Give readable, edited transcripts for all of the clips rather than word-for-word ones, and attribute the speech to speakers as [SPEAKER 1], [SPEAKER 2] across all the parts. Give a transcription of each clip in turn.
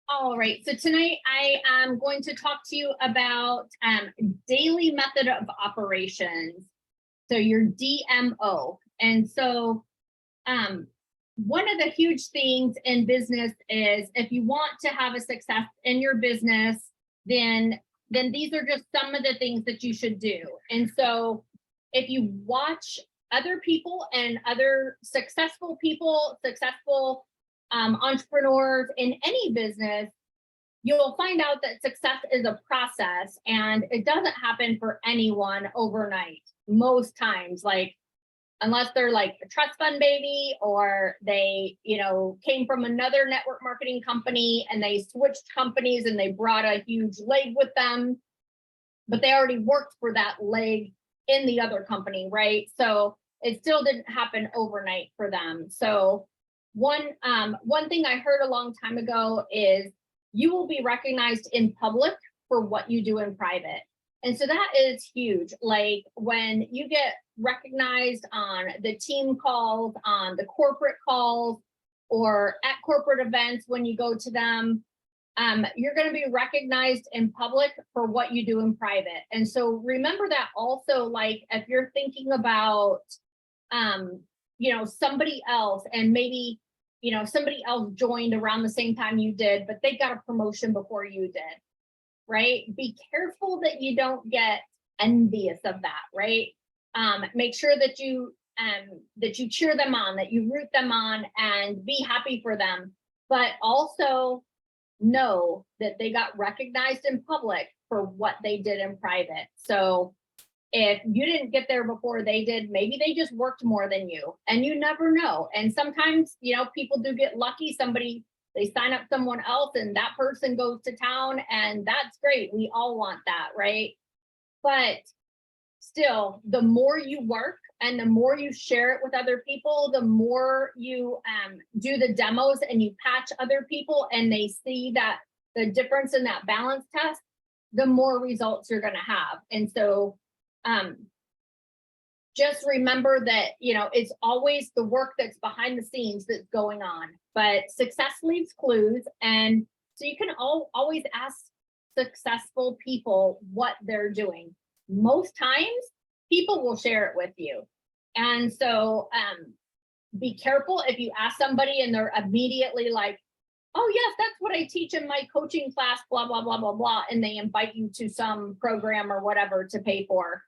[SPEAKER 1] All right, so tonight I am going to talk to you about daily method of operations. So your DMO. And so one of the huge things in business is if you want to have a success in your business, then these are just some of the things that you should do. And so if you watch other people and other successful people, successful entrepreneurs in any business, you'll find out that success is a process and it doesn't happen for anyone overnight. Most times, like unless they're like a trust fund baby or they, came from another network marketing company and they switched companies and they brought a huge leg with them, but they already worked for that leg in the other company, right? So it still didn't happen overnight for them. So one thing I heard a long time ago is you will be recognized in public for what you do in private. And so that is huge. Like when you get recognized on the team calls, on the corporate calls, or at corporate events when you go to them, you're going to be recognized in public for what you do in private. And so remember that also, like if you're thinking about, somebody else and maybe, somebody else joined around the same time you did, but they got a promotion before you did, right? Be careful that you don't get envious of that, right? Make sure that you cheer them on, that you root them on and be happy for them, but also know that they got recognized in public for what they did in private. So if you didn't get there before they did, maybe they just worked more than you and you never know. And sometimes, people do get lucky. They sign up someone else and that person goes to town and that's great. We all want that, right? But still, the more you work and the more you share it with other people, the more you do the demos and you patch other people and they see that the difference in that balance test, the more results you're going to have. And so just remember that, it's always the work that's behind the scenes that's going on, but success leaves clues. And so you can always ask successful people what they're doing. Most times people will share it with you. And so be careful if you ask somebody and they're immediately like, oh yes, that's what I teach in my coaching class, blah, blah, blah, blah, blah. And they invite you to some program or whatever to pay for.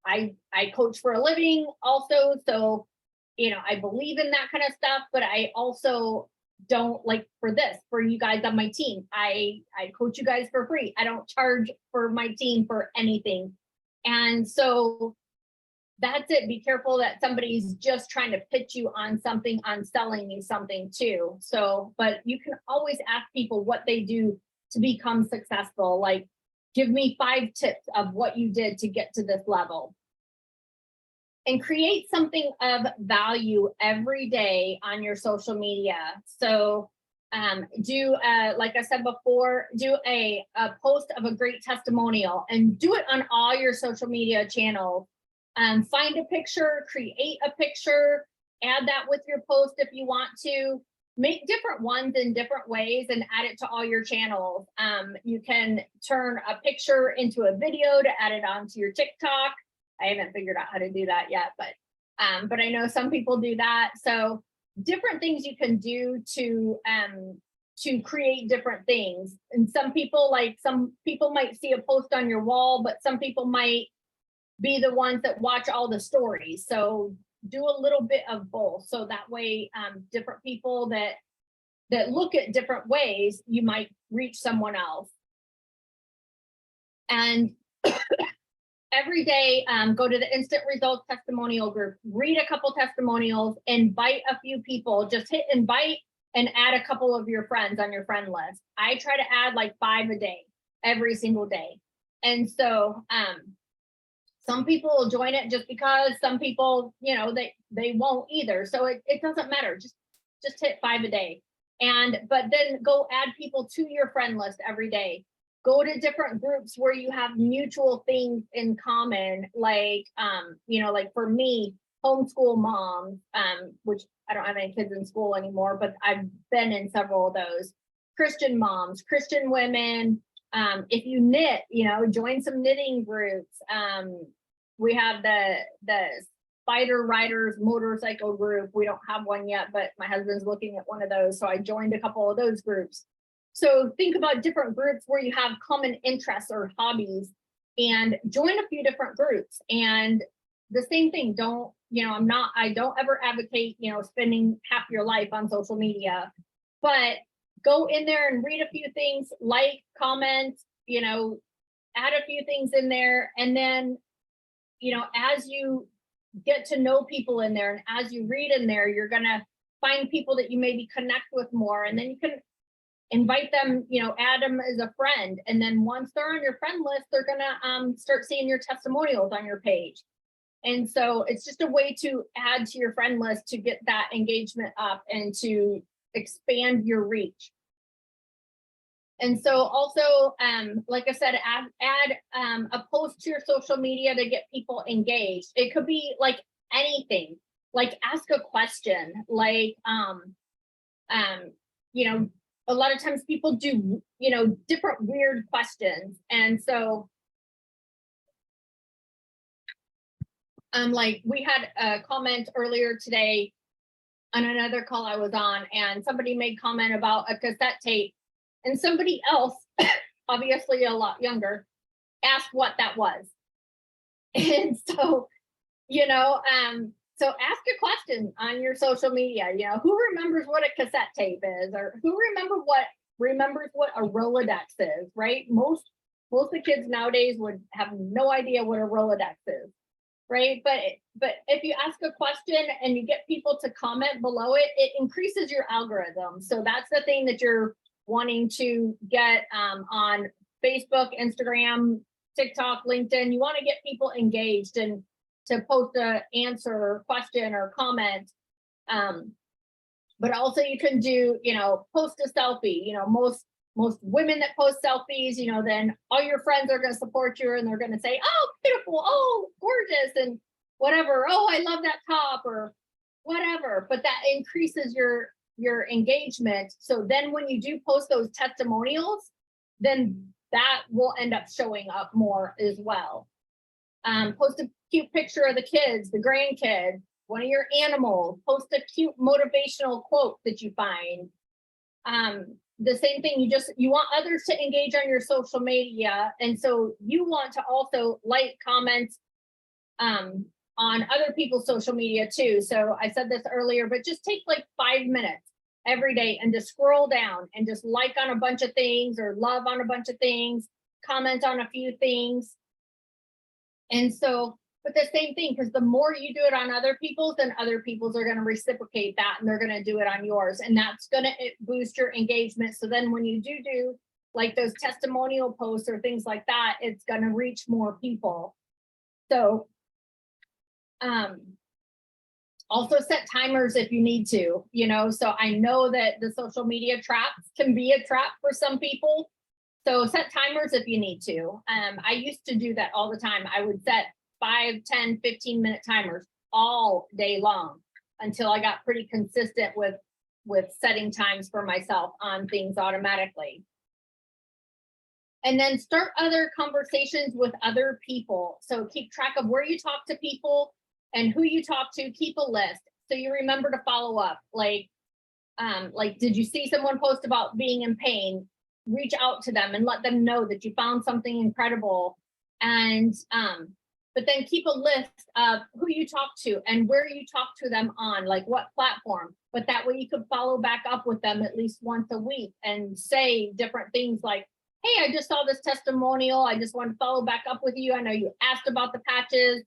[SPEAKER 1] I coach for a living also. So, I believe in that kind of stuff, but I also don't like for you guys on my team. I coach you guys for free. I don't charge for my team for anything. And so that's it. Be careful that somebody's just trying to pitch you on something, on selling you something too. So, but you can always ask people what they do to become successful. Like, give me 5 tips of what you did to get to this level. And create something of value every day on your social media. So like I said before, do a post of a great testimonial and do it on all your social media channels. Find a picture, create a picture, add that with your post if you want to. Make different ones in different ways and add it to all your channels. You can turn a picture into a video to add it onto your TikTok. I haven't figured out how to do that yet, but I know some people do that. So different things you can do to create different things. And some people might see a post on your wall, but some people might be the ones that watch all the stories. So do a little bit of both. So that way, different people that look at different ways, you might reach someone else. And every day, go to the instant results testimonial group, read a couple testimonials, invite a few people, just hit invite and add a couple of your friends on your friend list. I try to add like 5 a day, every single day. And so, some people will join it just because, some people, they won't either. So it doesn't matter. Just hit 5 a day. But then go add people to your friend list every day. Go to different groups where you have mutual things in common. Like, like for me, homeschool moms, which I don't have any kids in school anymore, but I've been in several of those. Christian moms, Christian women. If you knit, join some knitting groups. We have the Spider Riders motorcycle group. We don't have one yet, but my husband's looking at one of those. So I joined a couple of those groups. So think about different groups where you have common interests or hobbies, and join a few different groups. And the same thing, I don't ever advocate, spending half your life on social media, but go in there and read a few things, like, comment, add a few things in there. And then, as you get to know people in there and as you read in there, you're going to find people that you maybe connect with more. And then you can invite them, add them as a friend. And then once they're on your friend list, they're going to start seeing your testimonials on your page. And so it's just a way to add to your friend list to get that engagement up and to expand your reach. And so also, like I said, add a post to your social media to get people engaged. It could be like anything, like ask a question, like, a lot of times people do, different weird questions. And so, like we had a comment earlier today on another call I was on, and somebody made comment about a cassette tape, and somebody else, obviously a lot younger, asked what that was. And so, so ask a question on your social media, who remembers what a cassette tape is, or who remembers what a Rolodex is, right? Most of the kids nowadays would have no idea what a Rolodex is, right? But if you ask a question and you get people to comment below it, it increases your algorithm. So that's the thing that you're wanting to get on Facebook, Instagram, TikTok, LinkedIn. You want to get people engaged and to post an answer or question or comment. But also you can do, post a selfie. Most women that post selfies, then all your friends are going to support you and they're going to say, oh, beautiful, oh, gorgeous, and whatever. Oh, I love that top or whatever. But that increases your engagement. So then when you do post those testimonials, then that will end up showing up more as well. Post a cute picture of the kids, the grandkids, one of your animals, post a cute motivational quote that you find. The same thing, you want others to engage on your social media. And so you want to also like, comment on other people's social media too. So I said this earlier, but just take like 5 minutes every day and just scroll down and just like on a bunch of things or love on a bunch of things, comment on a few things. And so, but the same thing, because the more you do it on other people's, then other people's are going to reciprocate that and they're going to do it on yours. And that's going to boost your engagement. So then when you do like those testimonial posts or things like that, it's going to reach more people. So also set timers if you need to, so I know that the social media traps can be a trap for some people. So set timers if you need to. I used to do that all the time. I would set 5, 10, 15-minute timers all day long until I got pretty consistent with setting times for myself on things automatically. And then start other conversations with other people. So keep track of where you talk to people and who you talk to. Keep a list so you remember to follow up. Like did you see someone post about being in pain? Reach out to them and let them know that you found something incredible. And but then keep a list of who you talk to and where you talk to them on, like what platform. But that way you could follow back up with them at least once a week and say different things like, hey, I just saw this testimonial. I just want to follow back up with you. I know you asked about the patches.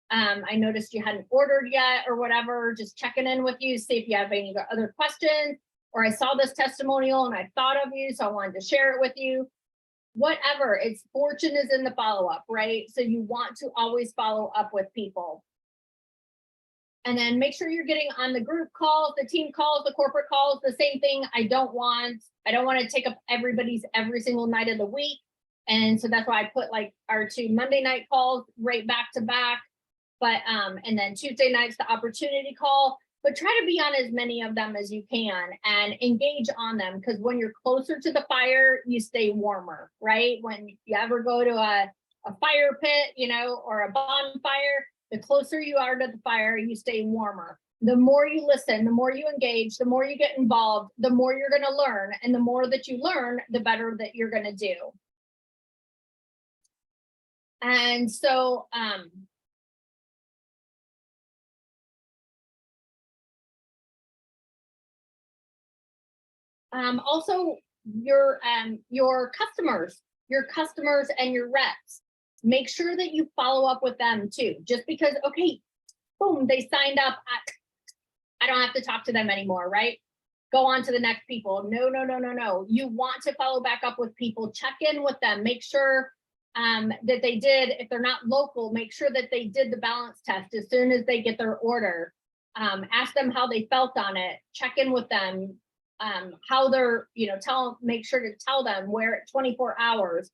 [SPEAKER 1] I noticed you hadn't ordered yet or whatever, just checking in with you, see if you have any other questions, or I saw this testimonial and I thought of you, so I wanted to share it with you. Whatever, it's fortune is in the follow-up, right? So you want to always follow up with people. And then make sure you're getting on the group calls, the team calls, the corporate calls, the same thing. I don't want to take up everybody's every single night of the week. And so that's why I put like our 2 Monday night calls right back to back. But and then Tuesday nights, the opportunity call. but try to be on as many of them as you can and engage on them, because when you're closer to the fire, you stay warmer, right? When you ever go to a fire pit, you know, or a bonfire, the closer you are to the fire, you stay warmer. The more you listen, the more you engage, the more you get involved, the more you're going to learn. And the more that you learn, the better that you're going to do. And so, also your customers and your reps, make sure that you follow up with them too. Just because, okay, boom, they signed up, I don't have to talk to them anymore, right? Go on to the next people. No. You want to follow back up with people, check in with them, make sure that they did, if they're not local, make sure that they did the balance test as soon as they get their order. Ask them how they felt on it, check in with them, how they're, you know, make sure to tell them wear it 24 hours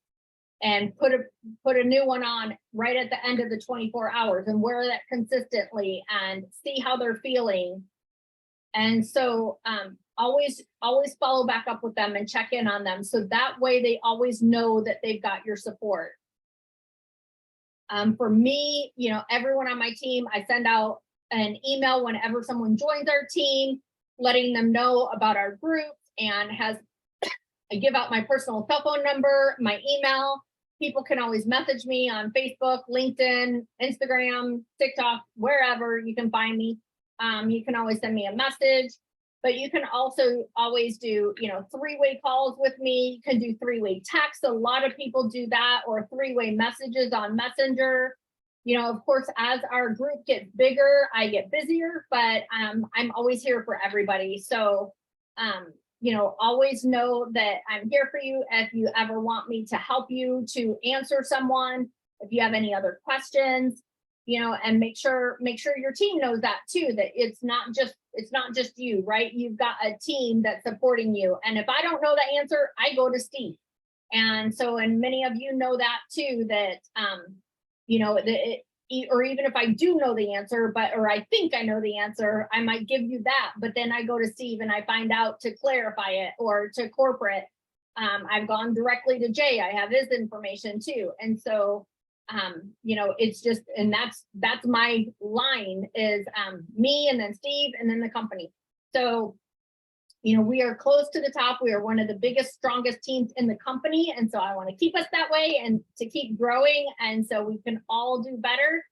[SPEAKER 1] and put a new one on right at the end of the 24 hours and wear that consistently and see how they're feeling. And so always follow back up with them and check in on them. So that way they always know that they've got your support. For me, you know, everyone on my team, I send out an email whenever someone joins our team, letting them know about our group, and I give out my personal cell phone number, my email. People can always message me on Facebook, LinkedIn, Instagram, TikTok, wherever you can find me. You can always send me a message, but you can also always do, you know, 3-way calls with me. You can do 3-way text. A lot of people do that, or 3-way messages on Messenger. You know, of course, as our group gets bigger, I get busier, but I'm always here for everybody. So, you know, always know that I'm here for you if you ever want me to help you to answer someone, if you have any other questions, you know, and make sure your team knows that too, that it's not just you, right? You've got a team that's supporting you. And if I don't know the answer, I go to Steve. And so, and many of you know that too, that, you know, or even if I do know the answer, or I think I know the answer, I might give you that, but then I go to Steve and I find out to clarify it, or to corporate. I've gone directly to Jay. I have his information too. And so, you know, it's just, and that's my line is me, and then Steve, and then the company. So, you know, we are close to the top. We are one of the biggest, strongest teams in the company. And so I want to keep us that way and to keep growing. And so we can all do better.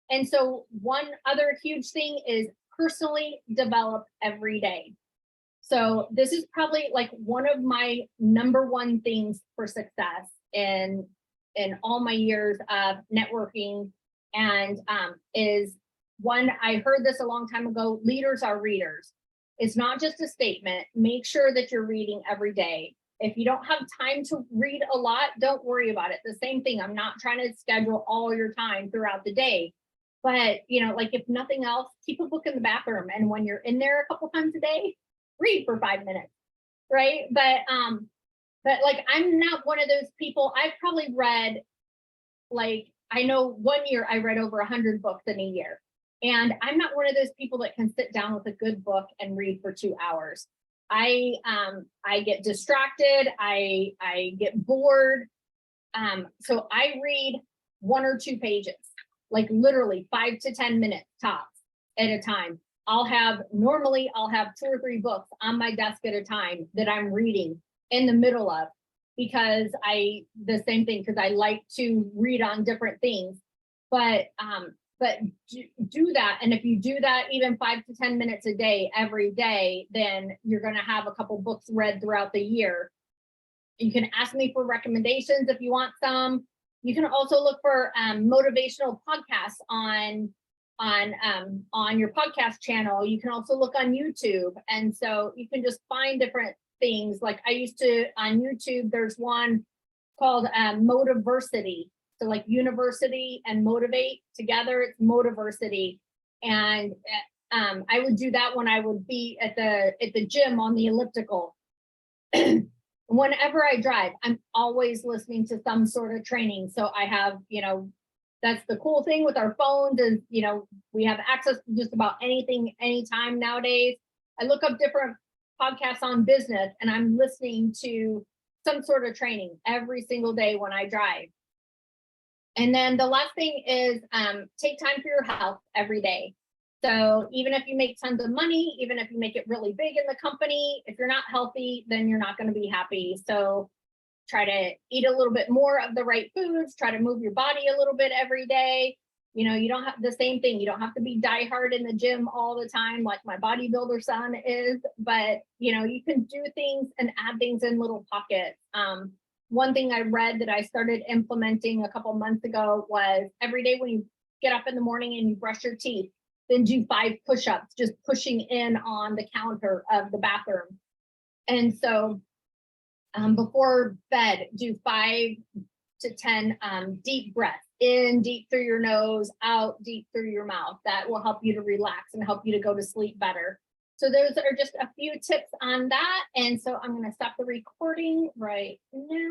[SPEAKER 1] And so one other huge thing is personally develop every day. So this is probably like one of my #1 things for success in all my years of networking, and is one, I heard this a long time ago, leaders are readers. It's not just a statement. Make sure that you're reading every day. If you don't have time to read a lot, don't worry about it. The same thing, I'm not trying to schedule all your time throughout the day, but you know, like if nothing else, keep a book in the bathroom, and when you're in there a couple times a day, read for 5 minutes, right? But like, I'm not one of those people. I've probably read, like, I know one year I read over 100 books in a year. And I'm not one of those people that can sit down with a good book and read for 2 hours. I get distracted. I get bored. So I read 1 or 2 pages, like literally 5 to 10 minutes tops at a time. Normally I'll have 2 or 3 books on my desk at a time that I'm reading in the middle of, because the same thing, because I like to read on different things. But do that. And if you do that even 5 to 10 minutes a day, every day, then you're going to have a couple books read throughout the year. You can ask me for recommendations if you want some. You can also look for motivational podcasts on your podcast channel. You can also look on YouTube. And so you can just find different things. Like I used to, on YouTube, there's one called Motiversity. So like university and motivate together, it's Motiversity. And I would do that when I would be at the gym on the elliptical. Whenever I drive, I'm always listening to some sort of training. So I have, you know, That's the cool thing with our phones is, you know, we have access to just about anything, anytime nowadays. I look up different podcasts on business and I'm listening to some sort of training every single day when I drive. And then the last thing is take time for your health every day. So even if you make tons of money, even if you make it really big in the company, if you're not healthy, then you're not going to be happy. So try to eat a little bit more of the right foods, try to move your body a little bit every day. You know, you don't have the same thing. You don't have to be diehard in the gym all the time like my bodybuilder son is, but you know, you can do things and add things in little pockets. One thing I read that I started implementing a couple months ago was every day when you get up in the morning and you brush your teeth, then do 5 push-ups, just pushing in on the counter of the bathroom. And so before bed, do 5 to 10 deep breaths. In deep through your nose, out deep through your mouth. That will help you to relax and help you to go to sleep better. So those are just a few tips on that. And so I'm going to stop the recording right now.